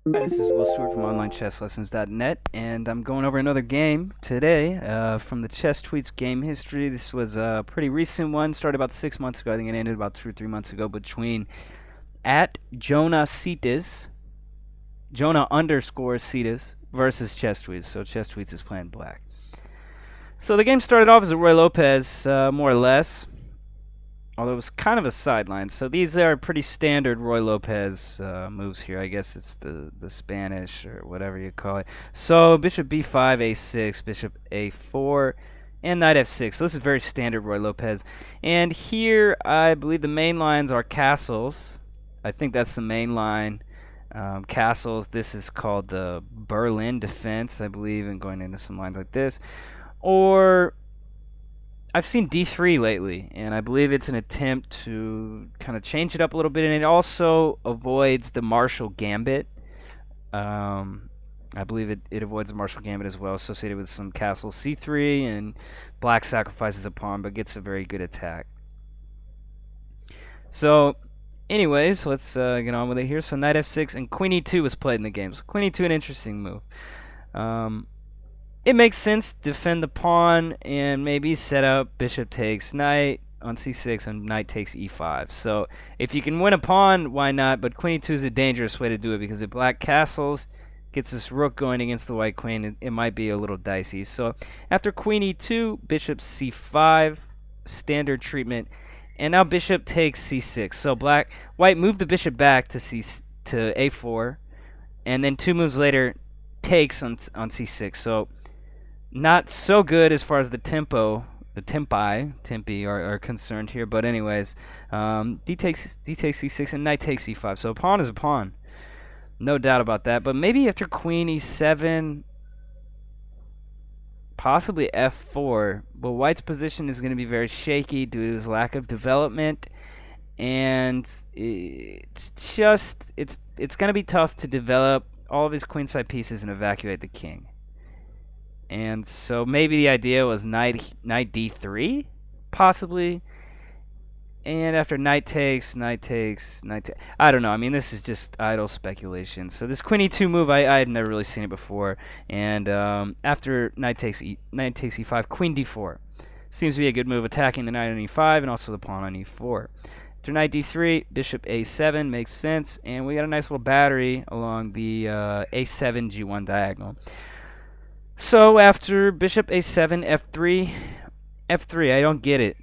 Hi, this is Will Stewart from OnlineChessLessons.net, and I'm going over another game today from the Chess Tweets game history. This was a pretty recent one, started about 6 months ago. I think it ended about 2 or 3 months ago between at Jonah Cetas, Jonah underscore Cetas versus Chess Tweets. So Chess Tweets is playing black. So the game started off as a Ruy Lopez, more or less, although it was kind of a sideline. So these are pretty standard Ruy Lopez moves here. I guess it's the Spanish or whatever you call it. So bishop b5, a6, bishop a4, and knight f6. So this is very standard Ruy Lopez. And here I believe the main lines are castles. I think that's the main line. Castles. This is called the Berlin defense, I believe, and going into some lines like this. Or I've seen d3 lately, and I believe it's an attempt to kind of change it up a little bit, and it also avoids the Marshall Gambit. I believe it avoids the Marshall Gambit as well, associated with some castle c3, and black sacrifices a pawn, but gets a very good attack. So, anyways, let's get on with it here. So knight f6 and queen e2 was played in the game. So queen e2, an interesting move. It makes sense to defend the pawn and maybe set up bishop takes knight on c6 and knight takes e5. So if you can win a pawn, why not? But queen e2 is a dangerous way to do it because if black castles, gets this rook going against the white queen, it might be a little dicey. So after queen e2, bishop c5, standard treatment, and now bishop takes c6. So white moved the bishop back to a4, and then 2 moves later takes on c6. So not so good as far as the tempi are concerned here. But anyways, d takes c6 and knight takes e5. So a pawn is a pawn, no doubt about that. But maybe after queen e7, possibly f4. But white's position is going to be very shaky due to his lack of development, and it's going to be tough to develop all of his queenside pieces and evacuate the king. And so maybe the idea was knight d3, possibly. And after knight takes, I don't know. I mean, this is just idle speculation. So this queen e2 move, I had never really seen it before. And after knight takes e5, queen d4 seems to be a good move, attacking the knight on e5 and also the pawn on e4. After knight d3, bishop a7 makes sense, and we got a nice little battery along the a7 g1 diagonal. So after bishop a7, f3, I don't get it.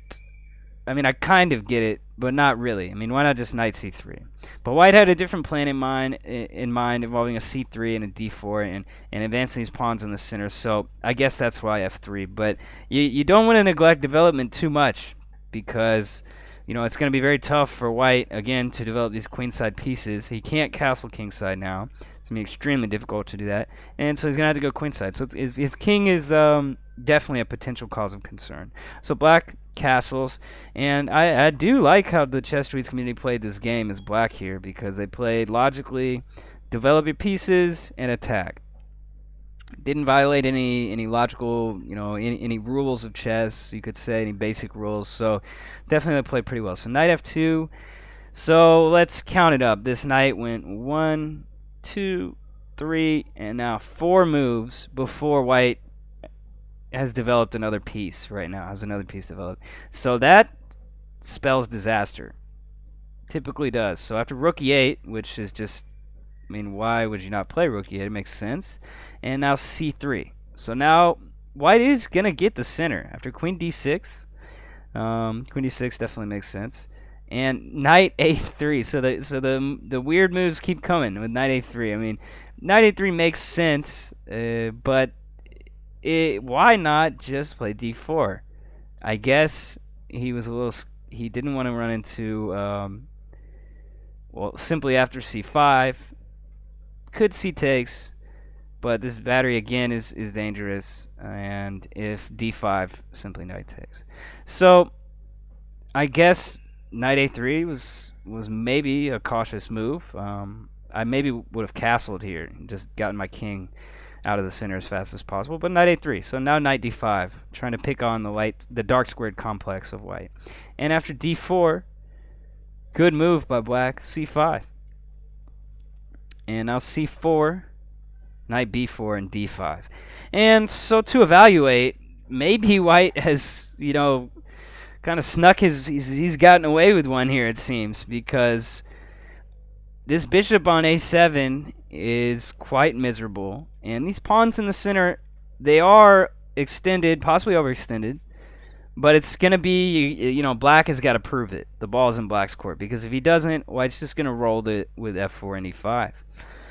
I mean, I kind of get it, but not really. I mean, why not just knight c3? But white had a different plan in mind involving a c3 and a d4 and advancing these pawns in the center. So I guess that's why f3. But you don't want to neglect development too much because, you know, it's going to be very tough for white, again, to develop these queenside pieces. He can't castle kingside now. It's going to be extremely difficult to do that. And so he's going to have to go queenside. So his king is definitely a potential cause of concern. So black castles. And I do like how the Chess Tweets community played this game as black here because they played logically, develop your pieces, and attack. Didn't violate any logical, you know, any rules of chess, you could say, any basic rules. So definitely played pretty well. So knight f2. So let's count it up. This knight went 1, 2, 3, and now 4 moves before white has developed another piece right now, has another piece developed. So that spells disaster. Typically does. So after rook e8, which is just, I mean, why would you not play rook e8? It makes sense. And now c3. So now white is going to get the center. After queen d6, queen d6 definitely makes sense. And knight a3. So the weird moves keep coming with knight a3. I mean, knight a3 makes sense, but why not just play d4? I guess he didn't want to run into, well, simply after c5. Could c takes, but this battery again is dangerous, and if d5, simply knight takes. So I guess knight a3 was maybe a cautious move. I maybe would have castled here and just gotten my king out of the center as fast as possible, but knight a3. So now knight d5, trying to pick on the dark squared complex of white. And after d4, good move by black, c5. And now c4, knight b4, and d5. And so to evaluate, maybe white has, kind of snuck he's gotten away with one here, it seems, because this bishop on a7 is quite miserable. And these pawns in the center, they are extended, possibly overextended. But it's going to be, black has got to prove it. The ball's in black's court. Because if he doesn't, white's just going to roll it with f4 and e5.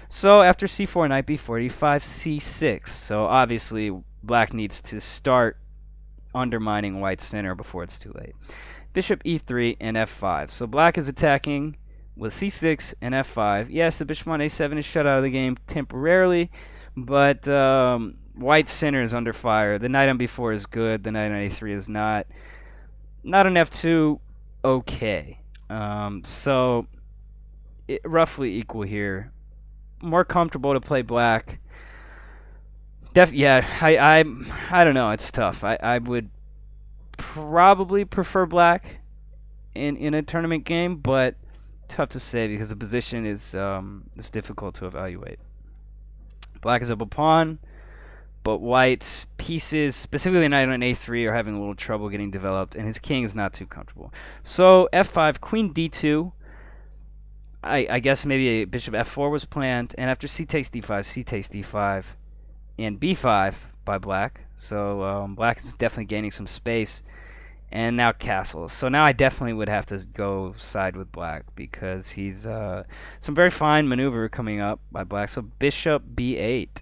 So after c4, knight b4, e5, c6. So obviously, black needs to start undermining white's center before it's too late. Bishop e3 and f5. So black is attacking with c6 and f5. Yes, the bishop on a7 is shut out of the game temporarily, but white's center is under fire. The knight on b4 is good. The knight on a3 is not. Knight on f2, okay. So roughly equal here. More comfortable to play black. I don't know. It's tough. I would probably prefer black in a tournament game, but tough to say because the position is difficult to evaluate. Black is up a pawn, but white's pieces, specifically the knight on a3, are having a little trouble getting developed, and his king is not too comfortable. So f5, queen d2. I guess maybe a bishop f4 was planned, and after c takes d5, c takes d5, and b5 by black. So black is definitely gaining some space. And now castles. So now I definitely would have to go side with black because he's some very fine maneuver coming up by black. So bishop b8.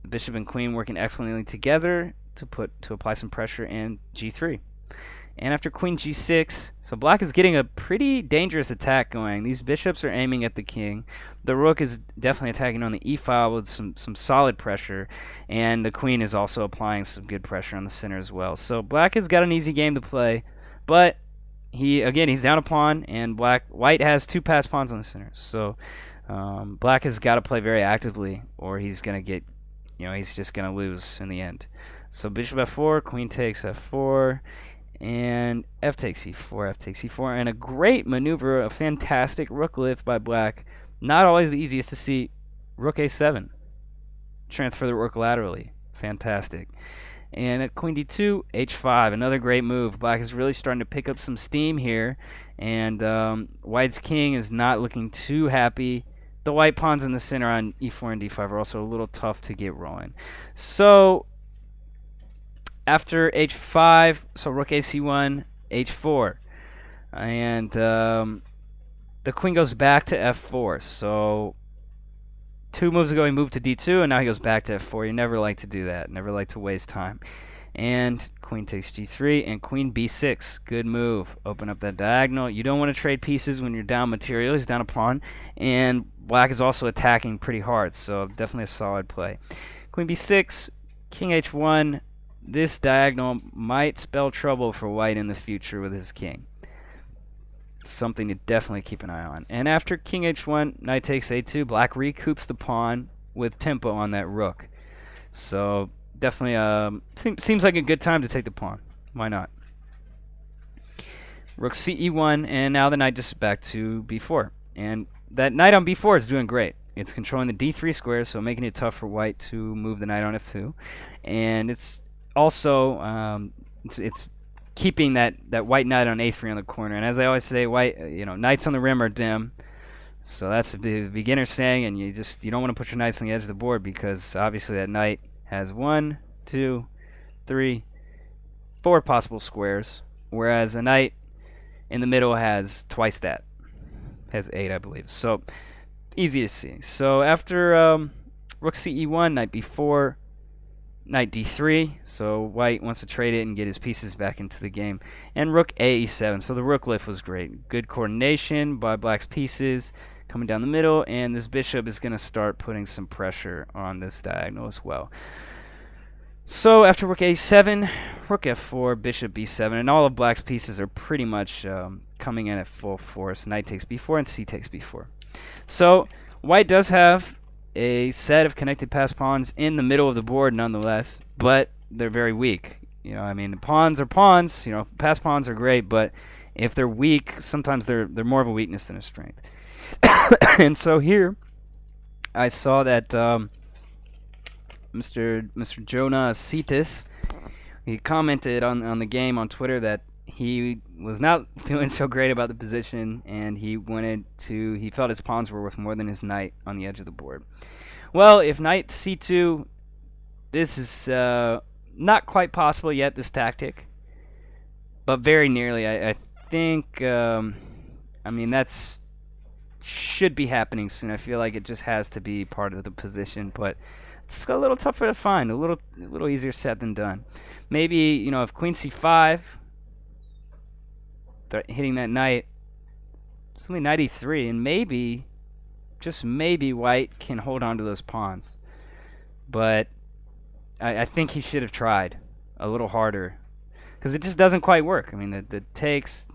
Bishop and queen working excellently together to apply some pressure, and g3. And after queen g6, so black is getting a pretty dangerous attack going. These bishops are aiming at the king. The rook is definitely attacking on the e-file with some solid pressure, and the queen is also applying some good pressure on the center as well. So black has got an easy game to play, but he's down a pawn, and white has two passed pawns on the center. So black has got to play very actively, or he's going to get, he's just going to lose in the end. So bishop f4, queen takes f4. And f takes e4, f takes e4, and a great maneuver, a fantastic rook lift by black. Not always the easiest to see. Rook a7. Transfer the rook laterally. Fantastic. And at queen d2, h5, another great move. Black is really starting to pick up some steam here, and white's king is not looking too happy. The white pawns in the center on e4 and d5 are also a little tough to get rolling. So after h5, so rook ac1, h4, and the queen goes back to f4. So 2 moves ago he moved to d2, and now he goes back to f4. You never like to do that. Never like to waste time. And queen takes g3, and queen b6. Good move. Open up that diagonal. You don't want to trade pieces when you're down material. He's down a pawn, and black is also attacking pretty hard, so definitely a solid play. Queen b6, king h1. This diagonal might spell trouble for white in the future with his king. Something to definitely keep an eye on. And after king h1, knight takes a2, black recoups the pawn with tempo on that rook. So definitely seems like a good time to take the pawn. Why not? Rook ce1, and now the knight just back to b4. And that knight on b4 is doing great. It's controlling the d3 square, so making it tough for white to move the knight on f2. And it's also it's keeping that white knight on a3 on the corner. And as I always say, white knights on the rim are dim, so that's the beginner saying. And you don't want to put your knights on the edge of the board, because obviously that knight has 1, 2, 3, 4 possible squares, whereas a knight in the middle has twice that, has 8, I believe. So easy to see. So after rook ce1, knight b4, knight d3, so white wants to trade it and get his pieces back into the game. And rook a7, so the rook lift was great. Good coordination by black's pieces coming down the middle, and this bishop is going to start putting some pressure on this diagonal as well. So after rook a7, rook f4, bishop b7, and all of black's pieces are pretty much coming in at full force. Knight takes b4 and c takes b4. So white does have a set of connected passed pawns in the middle of the board nonetheless, but they're very weak. Pawns are pawns. Passed pawns are great, but if they're weak, sometimes they're more of a weakness than a strength. And so here I saw that Mr. Jonas Cetis, he commented on the game on Twitter that he was not feeling so great about the position, and he felt his pawns were worth more than his knight on the edge of the board. Well, if knight c2, this is not quite possible yet, this tactic, but very nearly. I think, that's should be happening soon. I feel like it just has to be part of the position, but it's a little tougher to find, a little easier said than done. Maybe, if queen c5, hitting that knight, it's only knight e3, and maybe, just maybe, white can hold on to those pawns. But I think he should have tried a little harder, because it just doesn't quite work. I mean, the takes,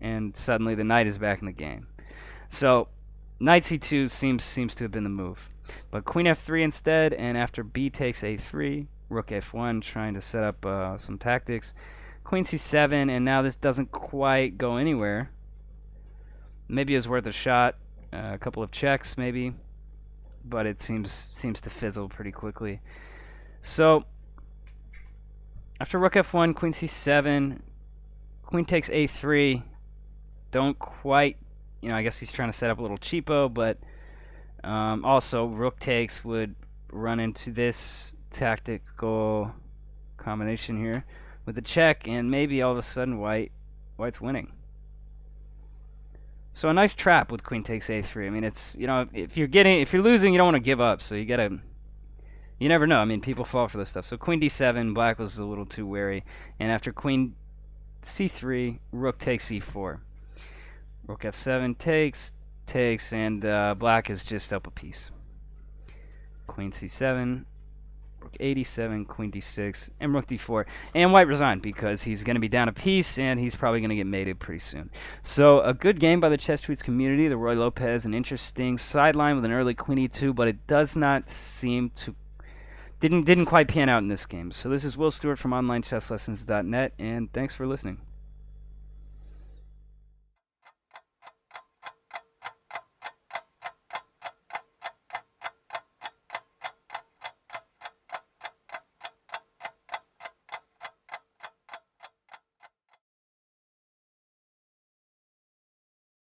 and suddenly the knight is back in the game. So knight c2 seems to have been the move. But queen f3 instead, and after b takes a3, rook f1, trying to set up some tactics. Queen c7, and now this doesn't quite go anywhere. Maybe it was worth a shot, a couple of checks maybe, but it seems to fizzle pretty quickly. So after rook f1, queen c7, queen takes a3, don't quite, I guess he's trying to set up a little cheapo, but also rook takes would run into this tactical combination here with the check, and maybe all of a sudden white's winning. So a nice trap with queen takes a3. I mean, it's, if you're losing, you don't want to give up, so you never know. I mean, people fall for this stuff. So queen d7, black was a little too wary, and after queen c3, rook takes e4. Rook f7 takes, and black is just up a piece. Queen c7, rook a7, queen d6, and rook d4. And white resigned because he's going to be down a piece, and he's probably going to get mated pretty soon. So a good game by the Chess Tweets community. The Ruy Lopez, an interesting sideline with an early queen e2, but it does not seem to didn't quite pan out in this game. So this is Will Stewart from OnlineChessLessons.net, and thanks for listening.